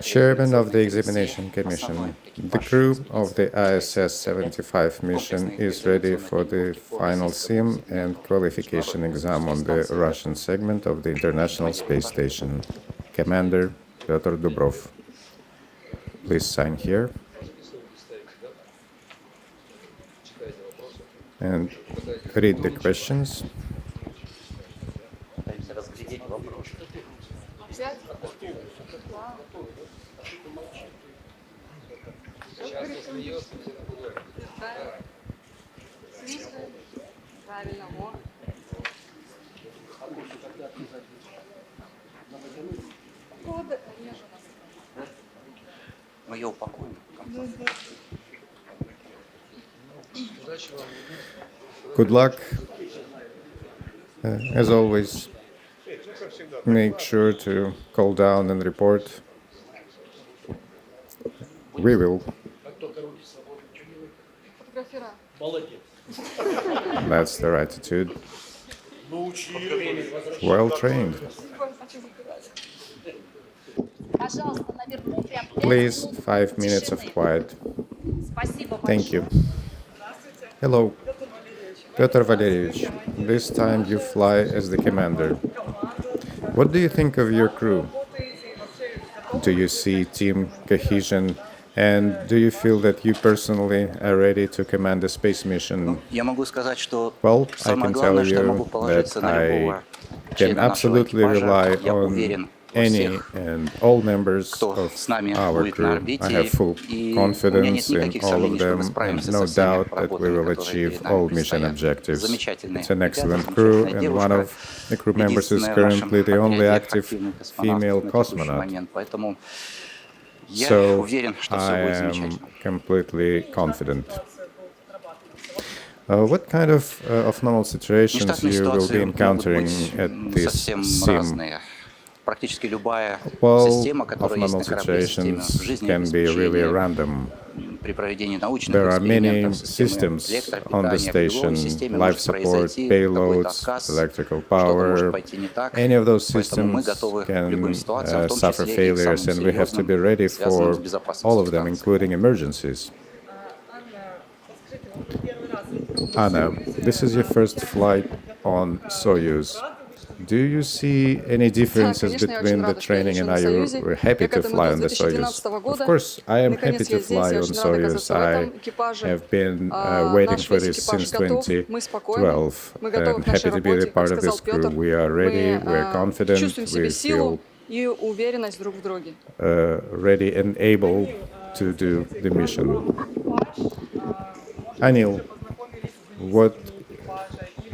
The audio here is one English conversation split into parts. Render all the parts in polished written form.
Chairman of the Examination Commission, the crew of the ISS 75 mission is ready for the final sim and qualification exam on the Russian segment of the International Space Station. Commander Pyotr Dubrov. Please sign here. And read the questions. Good luck. As always, make sure to call down and report. We will. That's their attitude. Well trained. Please, 5 minutes of quiet. Thank you. Hello, Pyotr Valeryevich. This time you fly as the commander. What do you think of your crew? Do you see team cohesion? And do you feel that you personally are ready to command a space mission? Well, I can tell you that I can absolutely rely on any and all members of our crew. I have full confidence in all of them and no doubt that we will achieve all mission objectives. It's an excellent crew, and one of the crew members is currently the only active female cosmonaut. So I am completely confident. What kind of normal situations you will be encountering at this sim? Well, normal situations can be really random. There are many systems on the station: life support, payloads, electrical power. Any of those systems can suffer failures, and we have to be ready for all of them, including emergencies. Anna, this is your first flight on Soyuz. Do you see any differences between the training, and are you happy to fly on the Soyuz? Of course, I am happy to fly on Soyuz. I have been waiting for this since 2012 and happy to be a part of this crew. We are ready, we are confident, we feel ready and able to do the mission. Anil, what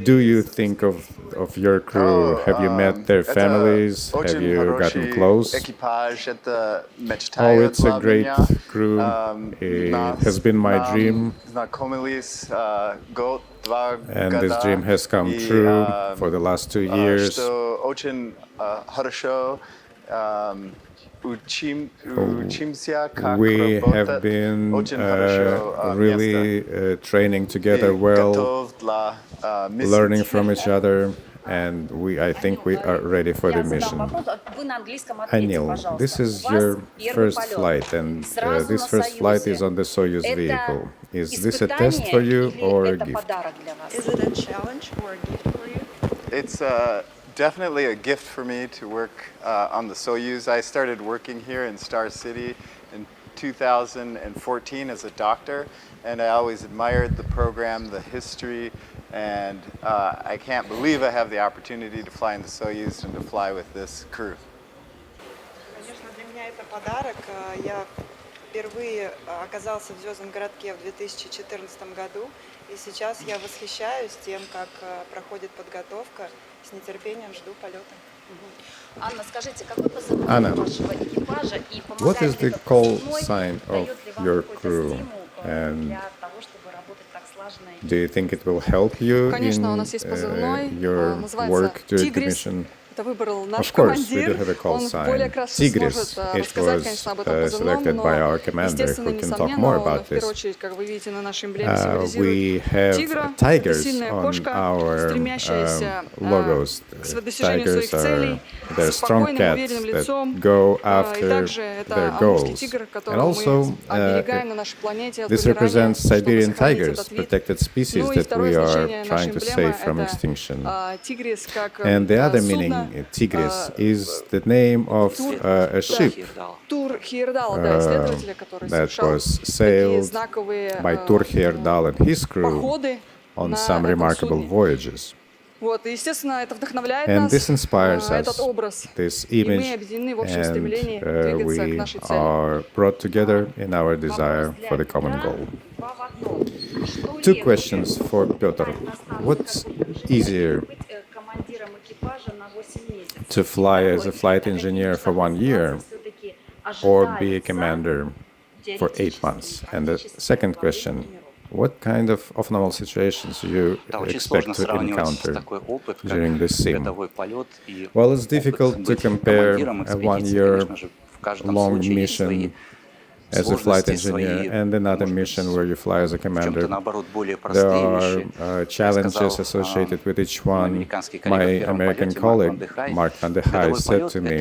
do you think of your crew? Have you met their families? Have you gotten close? Oh, it's a great crew. It has been my dream. And this dream has come true for the last 2 years. We have been really training together well, learning from each other, and I think we are ready for the mission. Anil, this is your first flight, and this first flight is on the Soyuz vehicle. Is this a test for you or a gift? Is it a challenge or a gift for you? It's definitely a gift for me to work on the Soyuz. I started working here in Star City in 2014 as a doctor, and I always admired the program, the history, and I can't believe I have the opportunity to fly in the Soyuz and to fly with this crew. Конечно, для меня это подарок. Я впервые оказался в звездном городке в 2014 году, и сейчас я восхищаюсь тем, как проходит подготовка. С нетерпением жду полета. Анна, скажите, какой позывной вашего экипажа и what is the call sign of your crew? And do you think it will help you in your work during the mission? Of course, we do have a call sign, Tigris. It was selected by our commander, who can talk more about this. We have tigers on our logos. Tigers are they're strong cats that go after their goals. And also, this represents Siberian tigers, protected species that we are trying to save from extinction. And the other meaning, Tigris, is the name of a ship that was sailed by Tur Heyerdahl and his crew on some remarkable voyages. And this inspires us, this image, and we are brought together in our desire for the common goal. Two questions for Piotr. What's easier, to fly as a flight engineer for 1 year or be a commander for 8 months? And the second question, what kind of off-normal situations do you expect to encounter during this sim? Well, it's difficult to compare a 1-year long mission as a flight engineer and another mission where you fly as a commander. There are challenges associated with each one. My American colleague, Mark van der Heij, said to me,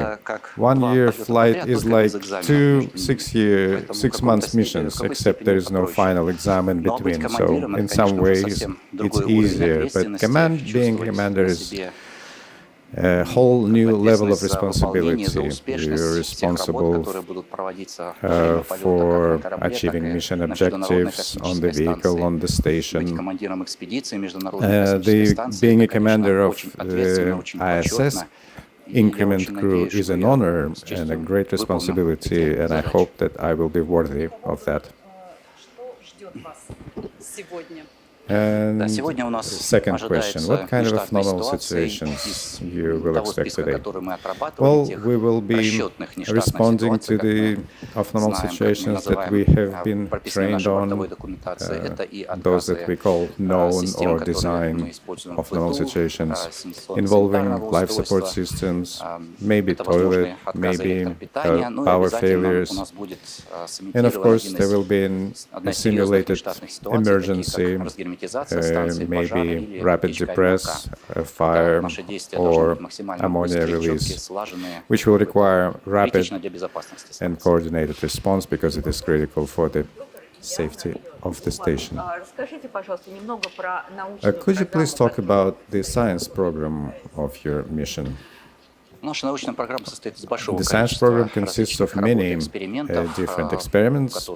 1 year flight is like 2 6 months missions, except there is no final exam in between. So in some ways, it's easier. But being a commander is a whole new level of responsibility. You're responsible for achieving mission objectives on the vehicle, on the station. Being a commander of the ISS increment crew is an honor and a great responsibility, and I hope that I will be worthy of that. And second question, what kind of normal situations you will expect today? Well, we will be responding to the off-normal situations that we have been trained on, those that we call known or design off-normal situations, involving life support systems, maybe toilet, maybe power failures, and of course there will be a simulated emergency, maybe rapid depress, a fire, or ammonia release, which will require rapid and coordinated response because it is critical for the safety of the station. Could you please talk about the science program of your mission? The science program consists of many different experiments,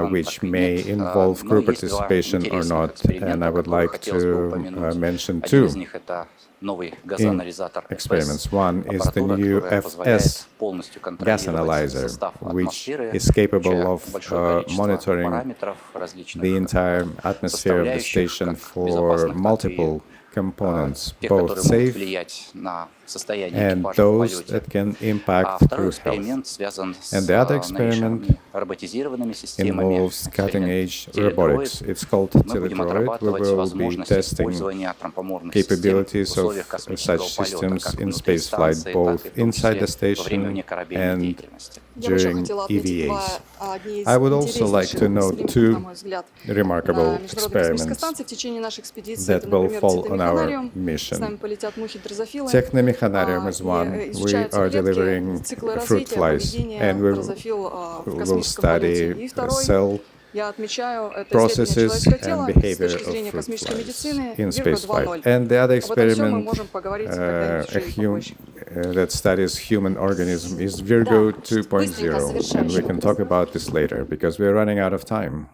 which may involve crew participation or not, and I would like to mention two experiments. One is the new FS gas analyzer, which is capable of monitoring the entire atmosphere of the station for multiple components, both safe and those that can impact crew health. And the other experiment involves cutting-edge robotics. It's called Teledroid. We will be testing capabilities of such systems in spaceflight, both inside the station and during EVAs. I would also like to note two remarkable experiments that will fall on our mission. Technomechanarium is one. We are delivering fruit flies, and we will study cell processes and behavior of fruit flies in spaceflight. And the other experiment that studies human organism is Virgo 2.0, and we can talk about this later because we're running out of time.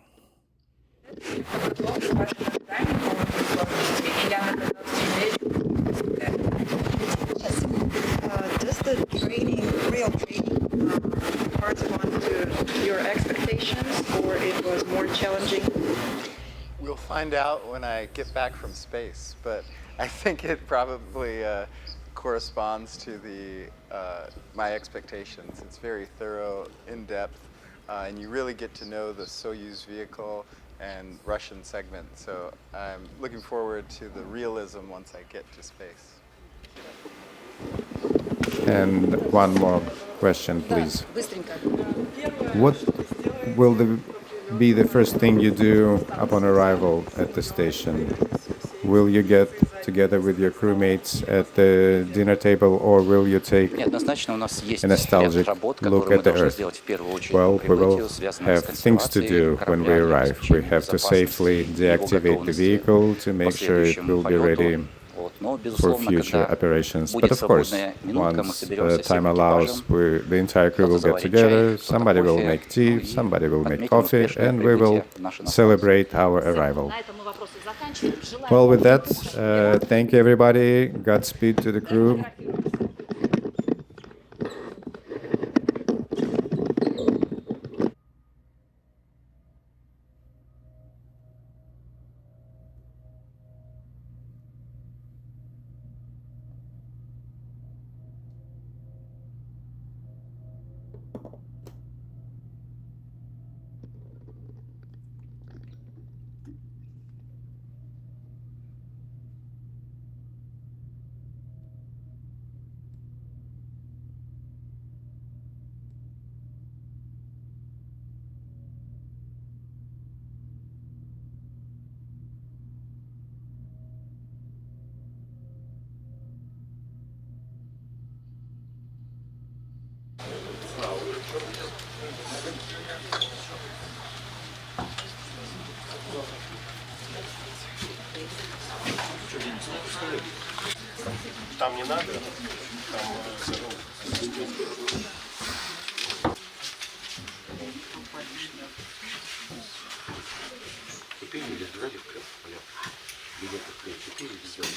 Does the real training correspond to your expectations, or it was more challenging? We'll find out when I get back from space, but I think it probably corresponds to my expectations. It's very thorough, in-depth, and you really get to know the Soyuz vehicle and Russian segment. So I'm looking forward to the realism once I get to space. And one more question, please. Быстренько. What will be the first thing you do upon arrival at the station? Will you get together with your crewmates at the dinner table, or will you take Однозначно у нас есть a nostalgic ряд работ, look которые мы at the должны Earth? сделать в первую очередь Well, по we will прибытию, связанные have с things to do консервацией when we корабля, для arrive. We обеспечения have to safely безопасности, его deactivate the готовности vehicle to к make sure it последующему will be полету. ready Но, for безусловно, future когда operations. But будет of course, свободная минутка, мы once соберемся всем time allows, экипажем, the entire crew кто-то will get заварит чай, together, кто-то somebody will кофе, make ну tea, и somebody will make отметим coffee, успешное and we will прибытие нашей наставницы. celebrate our arrival. На этом мы вопросы заканчиваем. Желаем Well, with вам that, thank you everybody. Godspeed to the crew. Там не надо, там теперь или сзади вперед, понятно. Билет открыть, теперь или сзади.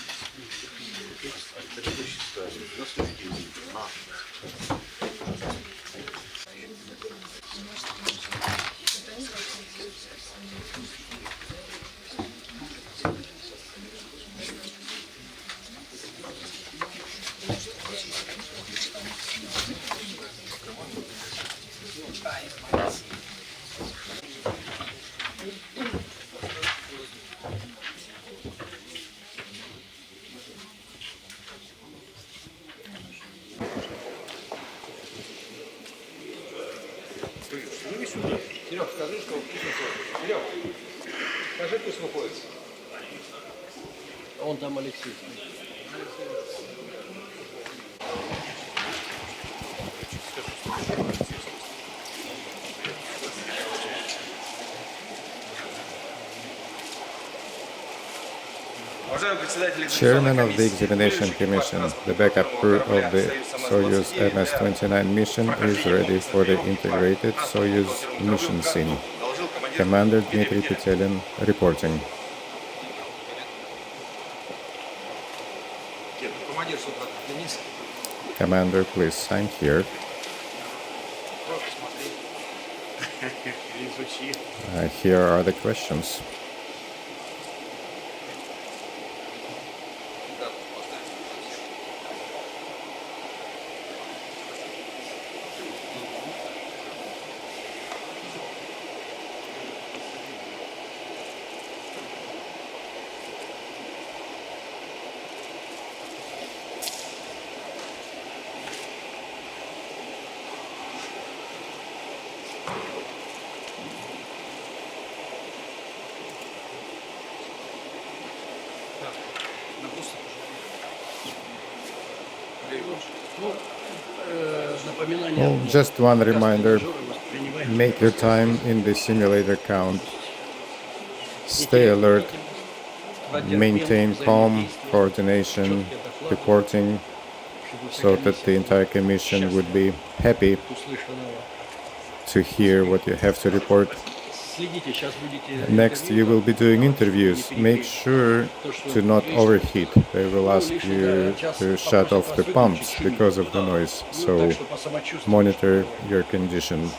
Предыдущий ставим, на следующий день. Серег, скажи, что вкусно ходит. Серег, скажи, вкусно ходит. Он там Алексей. Chairman of the Examination Commission, the backup crew of the Soyuz MS-29 mission is ready for the integrated Soyuz mission scene. Commander Dmitry Petelin reporting. Commander, please sign here. Here are the questions. Well, just one reminder, make your time in the simulator count. Stay alert, maintain calm, coordination, reporting, so that the entire commission would be happy to hear what you have to report. Next, you will be doing interviews. Make sure to not overheat. They will ask you to shut off the pumps because of the noise, so monitor your condition.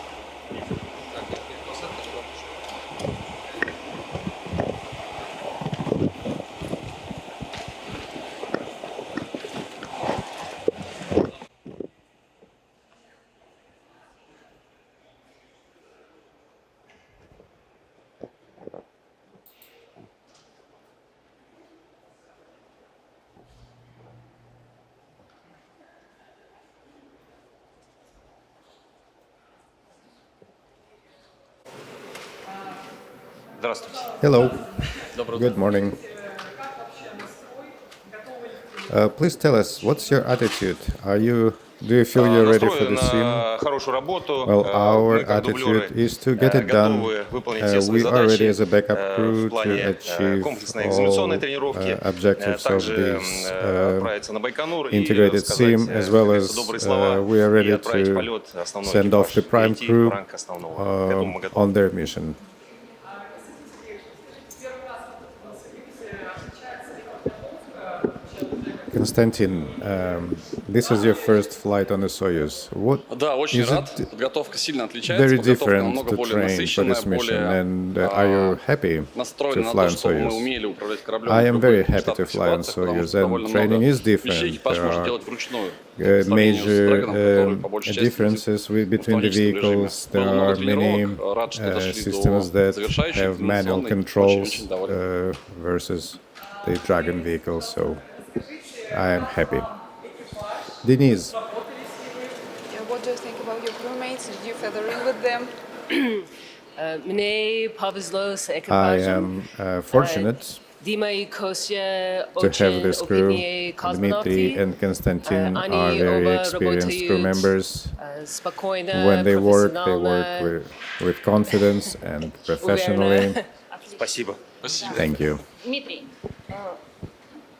Здравствуйте. Hello. Good morning. Please tell us, what's your attitude? Do you feel you're ready for Настроен the sim? на хорошую работу. Well, our Мы, как attitude дублеры, is to get it done. готовы выполнить все свои We are ready задачи as a backup в crew to плане achieve комплексной экзаменационной all тренировки. objectives of Также this отправиться на Байконур и integrated сказать, sim, as как well говорится, as добрые слова we are и ready отправить to полет основной send off the экипаж, prime перейти в crew ранг основного. К этому мы готовы. on their mission. Konstantin, this is your first flight on the Soyuz. What Да, очень is рад. it Подготовка сильно отличается. very Подготовка different намного to более train for насыщенная, this mission? более And are you happy to настроена на fly то, on что мы Soyuz? умели управлять кораблем I в am любых very happy to штатных fly on ситуациях, потому Soyuz, что and довольно training много is вещей different. экипаж There может are делать вручную. По сравнению с major Дрэгоном, который по большей части differences between the автоматическом режиме. vehicles. There Было много are many тренировок. Рад, что дошли systems до that завершающей have manual экзаменационной. controls Очень доволен. versus the Dragon vehicles, so I am happy. Denise, What do you think about your crewmates? Did you feather in with them? Mnie powезло z I ekwipażem. am fortunate Dima Kosya to have очень this crew. opinię Dmitry kosmonauty. and Konstantin Они are very оба experienced crew работают members. спокойно, When they work профессионально, with confidence and professionally. уверенно. Спасибо. Thank you. Дмитрий,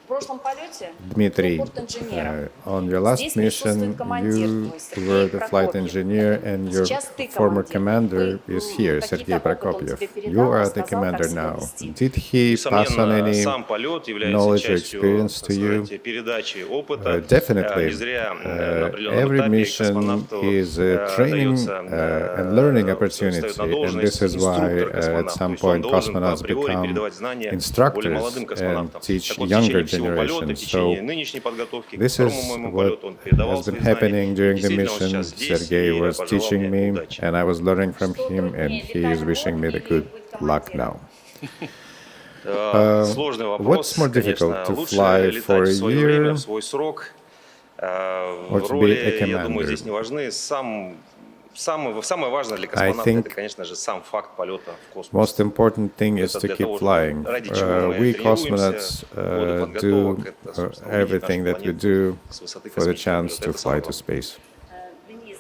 в прошлом полете Dmitry, был борт-инженером. on your last Здесь mission, присутствует командир you твой, Сергей were the flight Прокопьев. engineer, and your Сейчас ты former командир. commander is here, Какие-то Sergei опыт он Prokopyev. тебе передал, You are the рассказал, как commander себя now. вести? Did he pass on Несомненно, any сам полет является knowledge or частью, experience так to you? сказать, передачи опыта. Definitely. Не зря на определенном Every этапе mission космонавту is a training дается and learning встает opportunity, на and должность this is why инструктор at космонавта. some То есть он point должен cosmonauts априори become передавать знания более instructors молодым and космонавтам. teach Так вот, в younger течение всего полета, в generations. течение So нынешней подготовки к this второму is моему what полету он передавал has been свои знания. happening during the Действительно, он mission. сейчас здесь Sergei и was пожелал teaching мне me, удачи. and I was learning from him, and he is wishing me the good luck now. Сложный what's вопрос, more difficult, конечно. to Лучше fly for летать a в свое время, year в свой срок. or to be a Роли, я думаю, commander? здесь не важны. Самое важное для I космонавта think это, конечно же, сам факт полета в космос. Most important thing is Это to для keep того, flying. ради чего мы We тренируемся, cosmonauts годы do подготовок, это, собственно, увидеть everything нашу that we планету do с высоты for the космического chance полета. to Это самое fly to главное. space. Денис,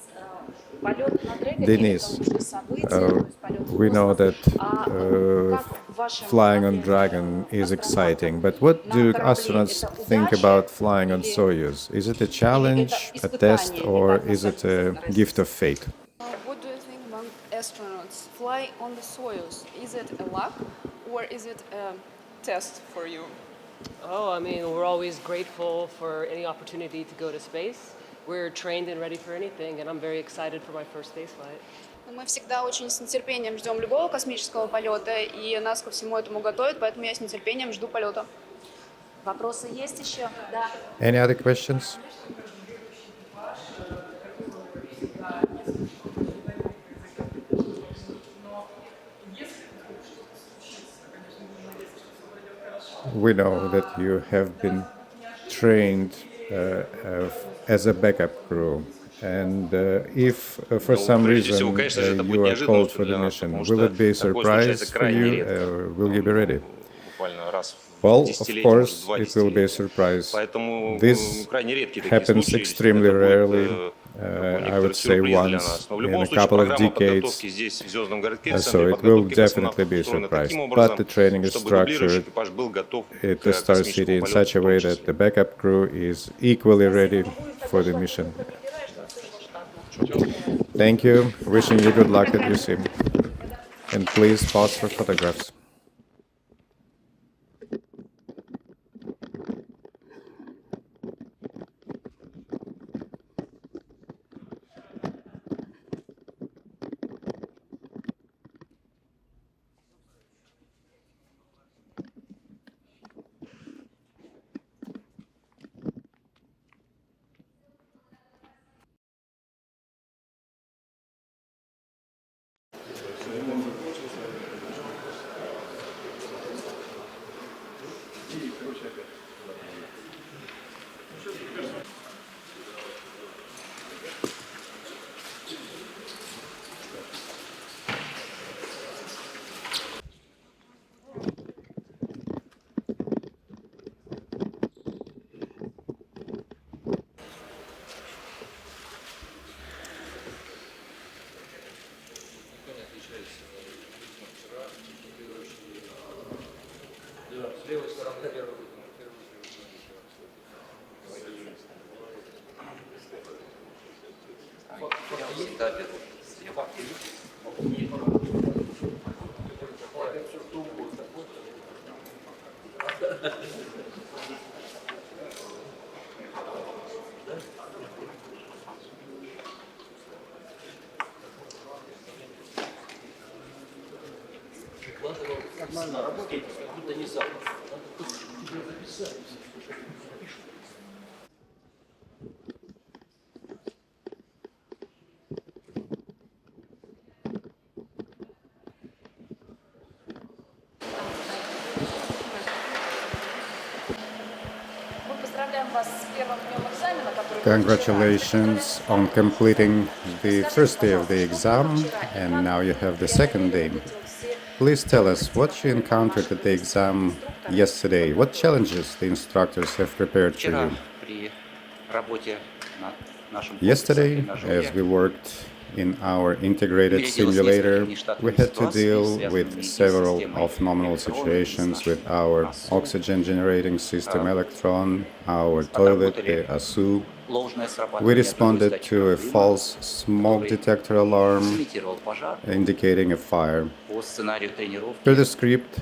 полет на Дрэгоне Денис, это уже событие, то есть полет в we know космос. that Как в вашем flying on смотрении Dragon is астронавтов exciting, but what на do корабле astronauts это think удача about flying on или- Soyuz? Is it a challenge, a test, испытание, or и как вы is it a относитесь к gift of fate? What do you think about astronauts fly on the Soyuz? Is it a luck or is it a test for you? Oh, I mean, we're always grateful for any opportunity to go to space. We're trained and ready for anything, and I'm very excited for my first space flight. Мы всегда очень с нетерпением ждем любого космического полета, и нас ко всему этому готовят, поэтому я с нетерпением жду полета. Вопросы есть еще? Да. Any other questions? We know that you have been trained as a backup crew. And if for some прежде всего, reason конечно же, это будет you are неожиданностью called for для the нас, mission, потому will что it be a такое случается surprise for крайне you? редко. Will you be ready? Буквально раз в Well, of десятилетие, course, может, два it will be a десятилетия. surprise. Поэтому This крайне редкие такие happens случаи. extremely Это rarely. будет, I would некоторый say сюрприз для once нас. Но в in любом a случае couple of программа decades. подготовки здесь, в звездном городке, в So центре it will подготовки definitely космонавтов be a устроена surprise. таким But образом, the training is чтобы дублирующий structured экипаж был готов at к the Star City космическому in полету such a в way том that числе. the backup crew is equally ready for the mission. Thank you. Wishing you good luck at your sim. And please pause for photographs. Да, с левой стороны первый выход. Нормально работает, как будто не сам. Надо тебе записать. Мы поздравляем вас с первым днем экзамена, который был вчера. Congratulations on completing the first day of the exam, and now you have the second day. Please tell us what you encountered at the exam yesterday. What challenges the instructors have prepared for you? Yesterday, as we worked in our integrated simulator, we had to deal with several off-nominal situations with our oxygen generating system Electron, our toilet, the ASU. We responded to a false smoke detector alarm indicating a fire. Per the script,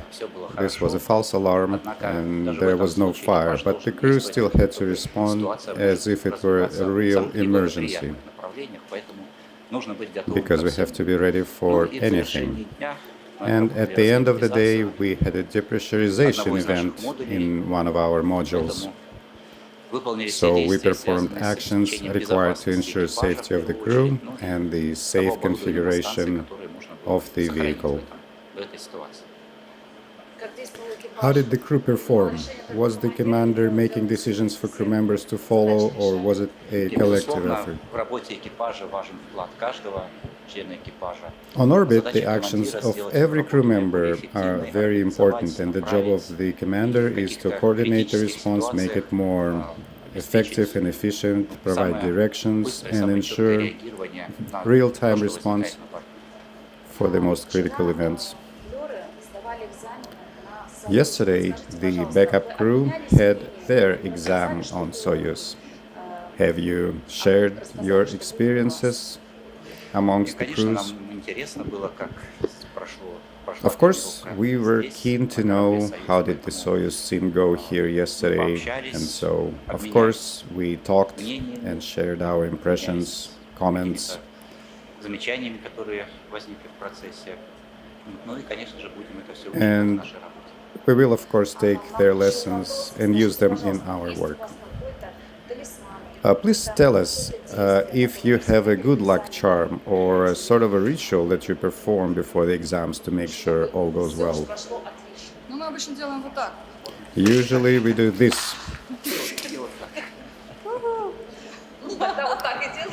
this was a false alarm and there was no fire, but the crew still had to respond as if it were a real emergency, because we have to be ready for anything. And at the end of the day, we had a depressurization event in one of our modules. So we performed actions required to ensure safety of the crew and the safe configuration of the vehicle. How did the crew perform? Was the commander making decisions for crew members to follow, or was it a collective effort? On orbit, the actions of every crew member are very important, and the job of the commander is to coordinate the response, make it more effective and efficient, provide directions, and ensure real-time response for the most critical events. Yesterday, the backup crew had their exam on Soyuz. Have you shared your experiences amongst the crews? Of course, we were keen to know how did the Soyuz team go here yesterday, and so, of course, we talked and shared our impressions, comments. And we will, of course, take their lessons and use them in our work. Please tell us if you have a good luck charm or a sort of a ritual that you perform before the exams to make sure all goes well. Usually we do this.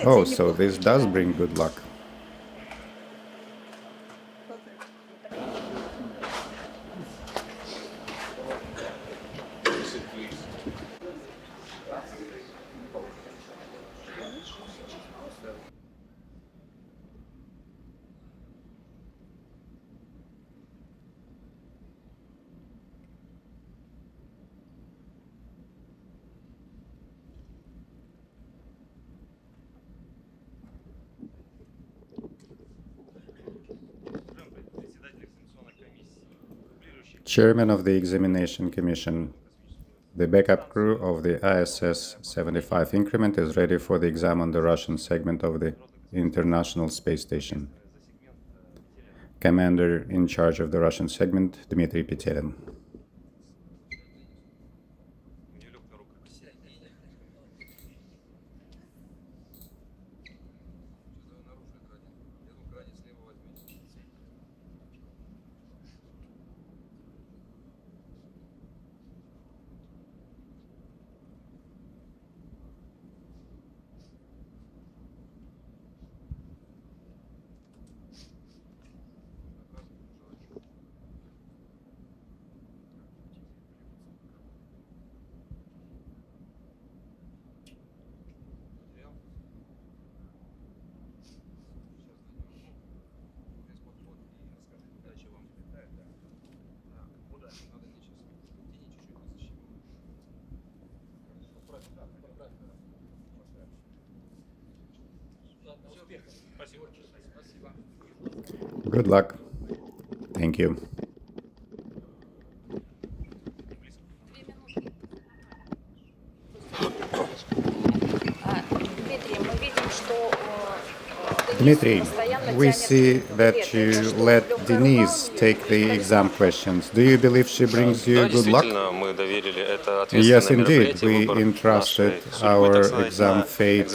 Oh, so this does bring good luck. Chairman of the Examination Commission, the backup crew of the ISS 75 increment is ready for the exam on the Russian segment of the International Space Station. Commander in charge of the Russian segment, Dmitry Petelin. Good luck. Thank you. Дмитрий, мы видим, что Dmitry, we see that you let Denise take the exam questions. Do you believe she brings you good luck? Yes, indeed. We entrusted our exam fate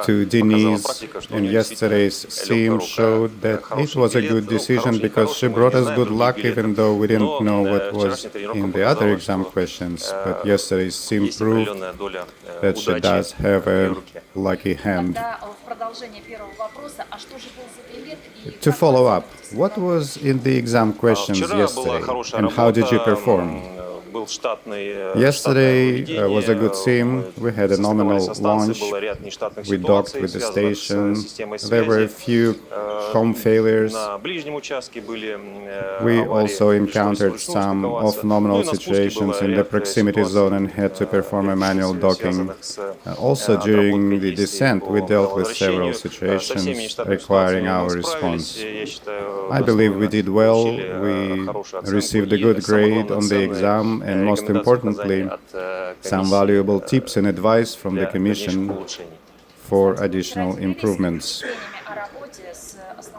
to Denise, and yesterday's sim showed that it was a good decision because she brought us good luck even though we didn't know what was in the other exam questions. But yesterday's sim proved that she does have a lucky hand. To follow up, what was in the exam questions yesterday and how did you perform? Yesterday was a good sim. We had a nominal launch. We docked with the station. There were a few comm failures. We also encountered some off-nominal situations in the proximity zone and had to perform a manual docking. Also during the descent, we dealt with several situations requiring our response. I believe we did well. We received a good grade on the exam and most importantly, some valuable tips and advice from the Commission for additional improvements.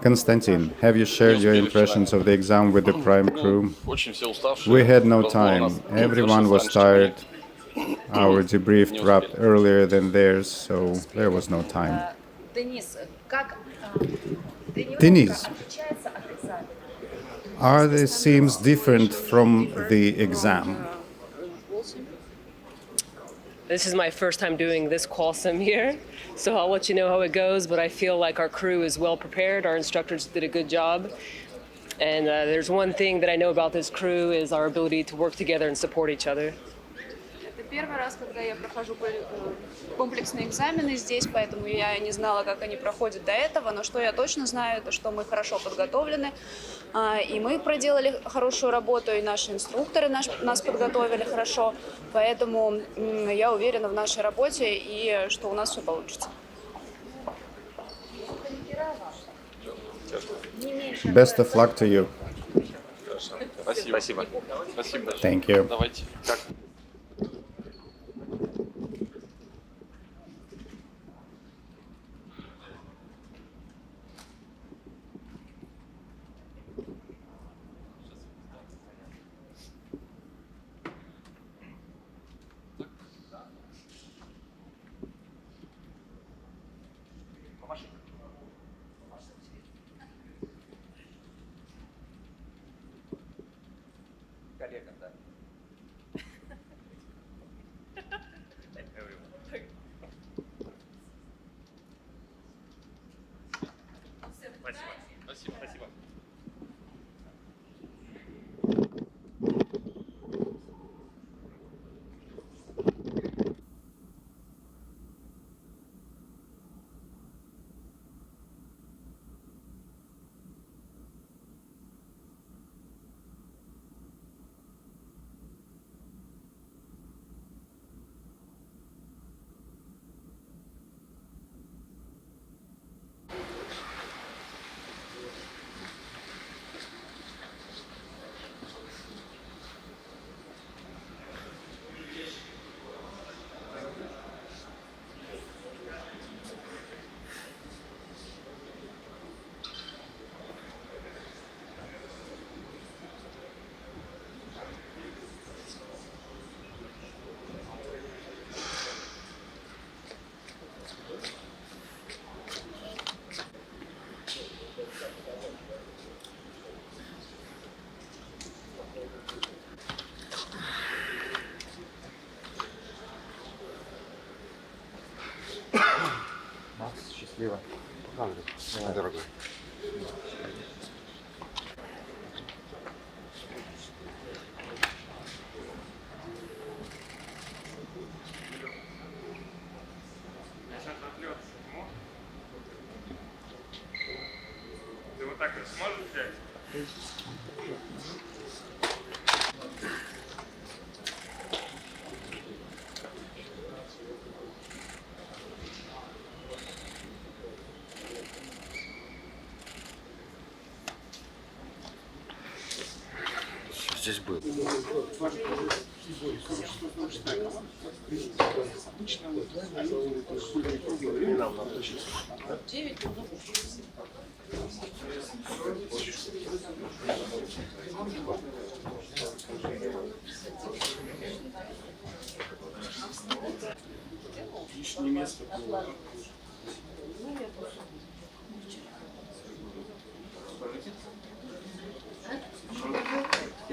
Konstantin, have you shared your impressions of the exam with the prime crew? We had no time. Everyone was tired. Our debrief wrapped earlier than theirs, so there was no time. Denise, are the sims different from the exam? This is my first time doing this qual sim here, so I'll let you know how it goes, but I feel like our crew is well prepared, our instructors did a good job, and there's one thing that I know about this crew is our ability to work together and support each other. Это первый раз, когда я прохожу комплексные экзамены здесь, поэтому я не знала, как они проходят до этого, но что я точно знаю, это что мы хорошо подготовлены, и мы проделали хорошую работу, и наши инструкторы нас подготовили хорошо, поэтому я уверена в нашей работе и что у нас все получится. Best of luck to you. Спасибо. Thank you. Давайте. Спасибо. Счастливо. Давай, дорогой. Ты вот так вот сможешь взять? здесь был.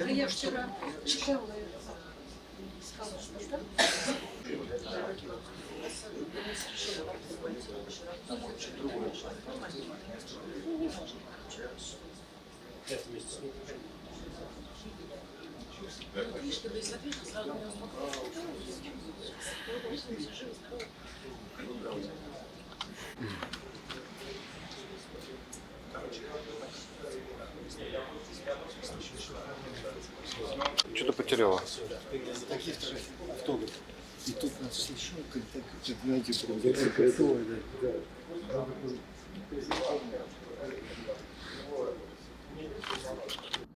Я вчера читала Что-то потеряла. Автограф. И тут нас слышал, как знаете, прям